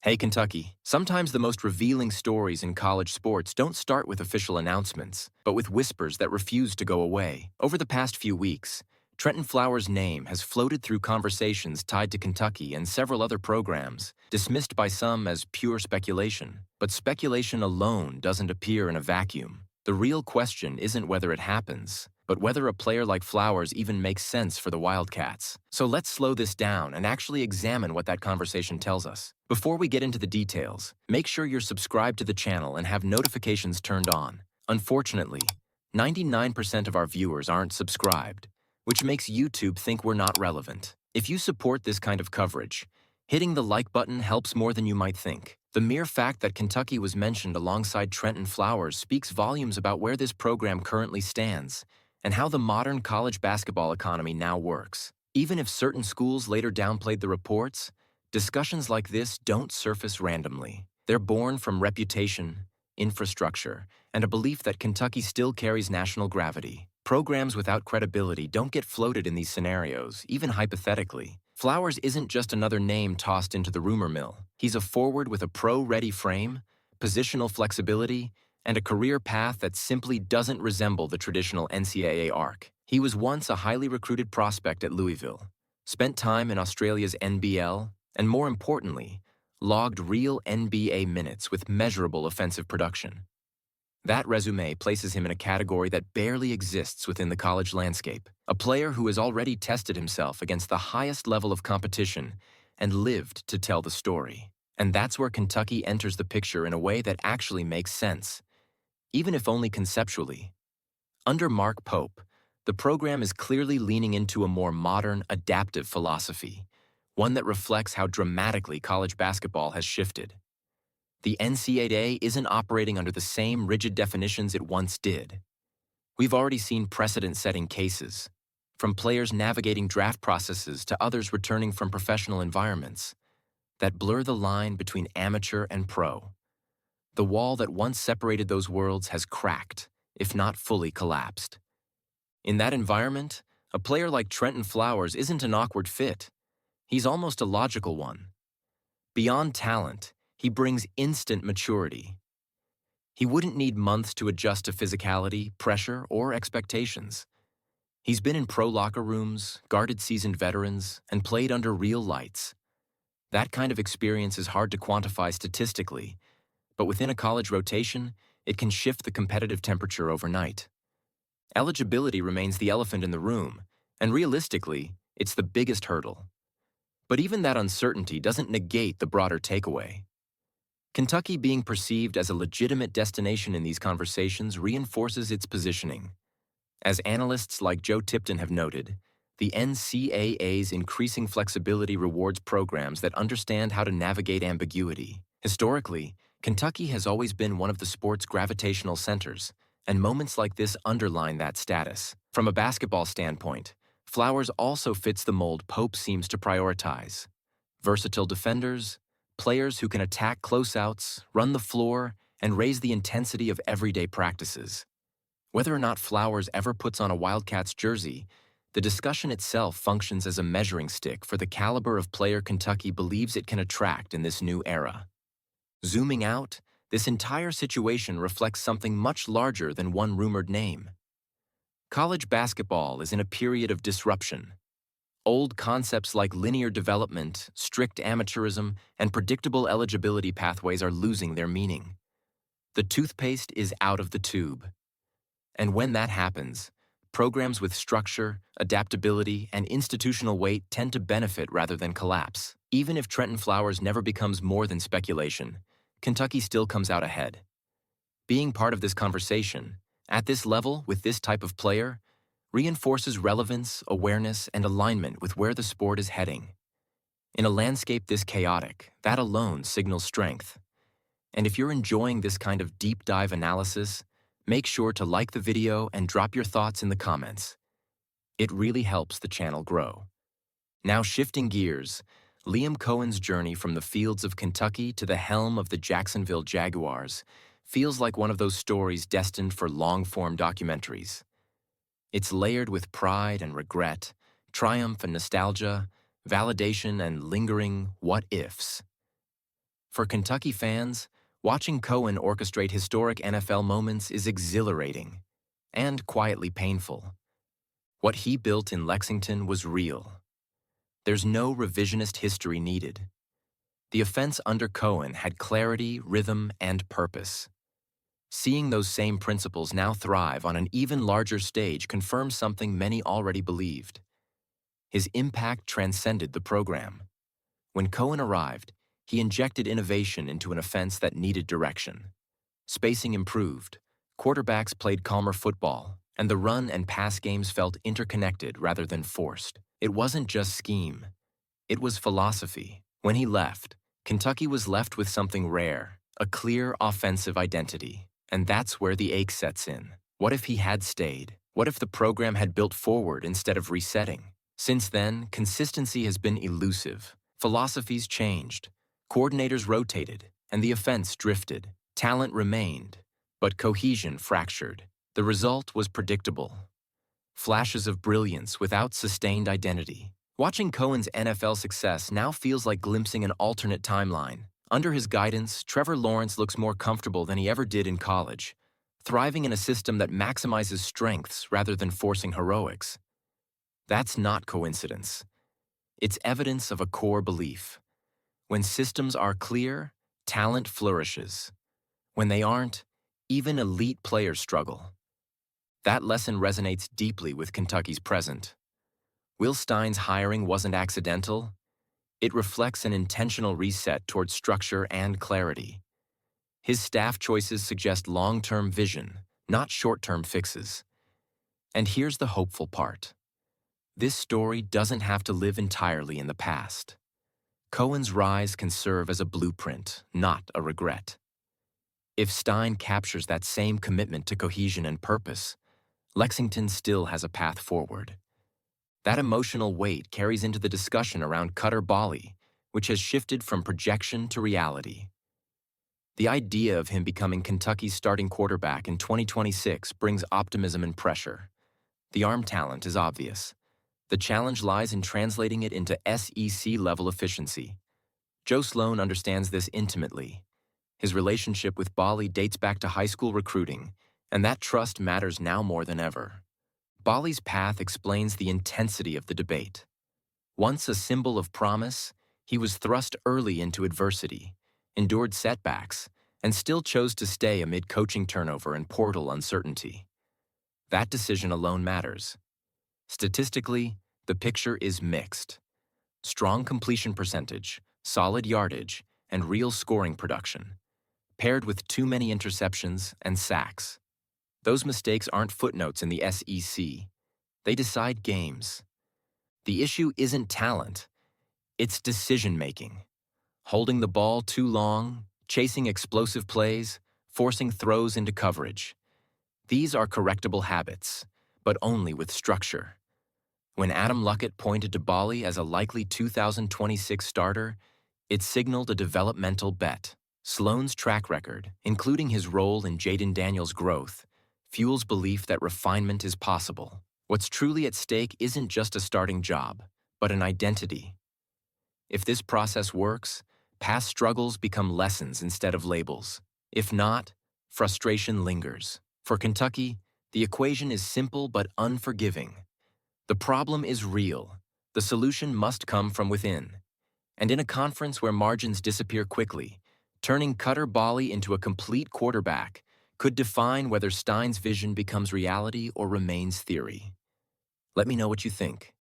Hey, Kentucky. Sometimes the most revealing stories in college sports don't start with official announcements, but with whispers that refuse to go away. Over the past few weeks, Trenton Flowers' name has floated through conversations tied to Kentucky and several other programs, dismissed by some as pure speculation. But speculation alone doesn't appear in a vacuum. The real question isn't whether it happens, but whether a player like Flowers even makes sense for the Wildcats. So let's slow this down and actually examine what that conversation tells us. Before we get into the details, make sure you're subscribed to the channel and have notifications turned on. Unfortunately, 99% of our viewers aren't subscribed, which makes YouTube think we're not relevant. If you support this kind of coverage, hitting the like button helps more than you might think. The mere fact that Kentucky was mentioned alongside Trenton Flowers speaks volumes about where this program currently stands and how the modern college basketball economy now works. Even if certain schools later downplayed the reports, discussions like this don't surface randomly. They're born from reputation, infrastructure, and a belief that Kentucky still carries national gravity. Programs without credibility don't get floated in these scenarios, even hypothetically. Flowers isn't just another name tossed into the rumor mill. He's a forward with a pro-ready frame, positional flexibility, and a career path that simply doesn't resemble the traditional NCAA arc. He was once a highly recruited prospect at Louisville, spent time in Australia's NBL, and more importantly, logged real NBA minutes with measurable offensive production. That resume places him in a category that barely exists within the college landscape, a player who has already tested himself against the highest level of competition and lived to tell the story. And that's where Kentucky enters the picture in a way that actually makes sense, even if only conceptually. Under Mark Pope, the program is clearly leaning into a more modern, adaptive philosophy, one that reflects how dramatically college basketball has shifted. The NCAA isn't operating under the same rigid definitions it once did. We've already seen precedent-setting cases, from players navigating draft processes to others returning from professional environments, that blur the line between amateur and pro. The wall that once separated those worlds has cracked, if not fully collapsed. In that environment, a player like Trenton Flowers isn't an awkward fit. He's almost a logical one. Beyond talent, he brings instant maturity. He wouldn't need months to adjust to physicality, pressure, or expectations. He's been in pro locker rooms, guarded seasoned veterans, and played under real lights. That kind of experience is hard to quantify statistically, but within a college rotation, it can shift the competitive temperature overnight. Eligibility remains the elephant in the room, and realistically, it's the biggest hurdle. But even that uncertainty doesn't negate the broader takeaway. Kentucky being perceived as a legitimate destination in these conversations reinforces its positioning. As analysts like Joe Tipton have noted, the NCAA's increasing flexibility rewards programs that understand how to navigate ambiguity. Historically, Kentucky has always been one of the sport's gravitational centers, and moments like this underline that status. From a basketball standpoint, Flowers also fits the mold Pope seems to prioritize. Versatile defenders, players who can attack closeouts, run the floor, and raise the intensity of everyday practices. Whether or not Flowers ever puts on a Wildcats jersey, the discussion itself functions as a measuring stick for the caliber of player Kentucky believes it can attract in this new era. Zooming out, this entire situation reflects something much larger than one rumored name. College basketball is in a period of disruption. Old concepts like linear development, strict amateurism, and predictable eligibility pathways are losing their meaning. The toothpaste is out of the tube. And when that happens, programs with structure, adaptability, and institutional weight tend to benefit rather than collapse. Even if Trenton Flowers never becomes more than speculation, Kentucky still comes out ahead. Being part of this conversation, at this level with this type of player, reinforces relevance, awareness, and alignment with where the sport is heading. In a landscape this chaotic, that alone signals strength. And if you're enjoying this kind of deep dive analysis, make sure to like the video and drop your thoughts in the comments. It really helps the channel grow. Now shifting gears, Liam Cohen's journey from the fields of Kentucky to the helm of the Jacksonville Jaguars feels like one of those stories destined for long-form documentaries. It's layered with pride and regret, triumph and nostalgia, validation and lingering what-ifs. For Kentucky fans, watching Cohen orchestrate historic NFL moments is exhilarating and quietly painful. What he built in Lexington was real. There's no revisionist history needed. The offense under Cohen had clarity, rhythm, and purpose. Seeing those same principles now thrive on an even larger stage confirms something many already believed. His impact transcended the program. When Cohen arrived, he injected innovation into an offense that needed direction. Spacing improved, quarterbacks played calmer football, and the run and pass games felt interconnected rather than forced. It wasn't just scheme. It was philosophy. When he left, Kentucky was left with something rare, a clear offensive identity. And that's where the ache sets in. What if he had stayed? What if the program had built forward instead of resetting? Since then, consistency has been elusive. Philosophies changed, coordinators rotated, and the offense drifted. Talent remained, but cohesion fractured. The result was predictable. Flashes of brilliance without sustained identity. Watching Cohen's NFL success now feels like glimpsing an alternate timeline. Under his guidance, Trevor Lawrence looks more comfortable than he ever did in college, thriving in a system that maximizes strengths rather than forcing heroics. That's not coincidence. It's evidence of a core belief. When systems are clear, talent flourishes. When they aren't, even elite players struggle. That lesson resonates deeply with Kentucky's present. Will Stein's hiring wasn't accidental. It reflects an intentional reset towards structure and clarity. His staff choices suggest long-term vision, not short-term fixes. And here's the hopeful part. This story doesn't have to live entirely in the past. Cohen's rise can serve as a blueprint, not a regret. If Stein captures that same commitment to cohesion and purpose, Lexington still has a path forward. That emotional weight carries into the discussion around Cutter Bolley, which has shifted from projection to reality. The idea of him becoming Kentucky's starting quarterback in 2026 brings optimism and pressure. The arm talent is obvious. The challenge lies in translating it into SEC-level efficiency. Joe Sloan understands this intimately. His relationship with Bolley dates back to high school recruiting, and that trust matters now more than ever. Bolley's path explains the intensity of the debate. Once a symbol of promise, he was thrust early into adversity, endured setbacks, and still chose to stay amid coaching turnover and portal uncertainty. That decision alone matters. Statistically, the picture is mixed. Strong completion percentage, solid yardage, and real scoring production, paired with too many interceptions and sacks. Those mistakes aren't footnotes in the SEC. They decide games. The issue isn't talent. It's decision-making. Holding the ball too long, chasing explosive plays, forcing throws into coverage. These are correctable habits, but only with structure. When Adam Luckett pointed to Bolley as a likely 2026 starter, it signaled a developmental bet. Sloan's track record, including his role in Jaden Daniels' growth, fuels belief that refinement is possible. What's truly at stake isn't just a starting job, but an identity. If this process works, past struggles become lessons instead of labels. If not, frustration lingers. For Kentucky, the equation is simple but unforgiving. The problem is real. The solution must come from within. And in a conference where margins disappear quickly, turning Cutter Bolley into a complete quarterback could define whether Stein's vision becomes reality or remains theory. Let me know what you think.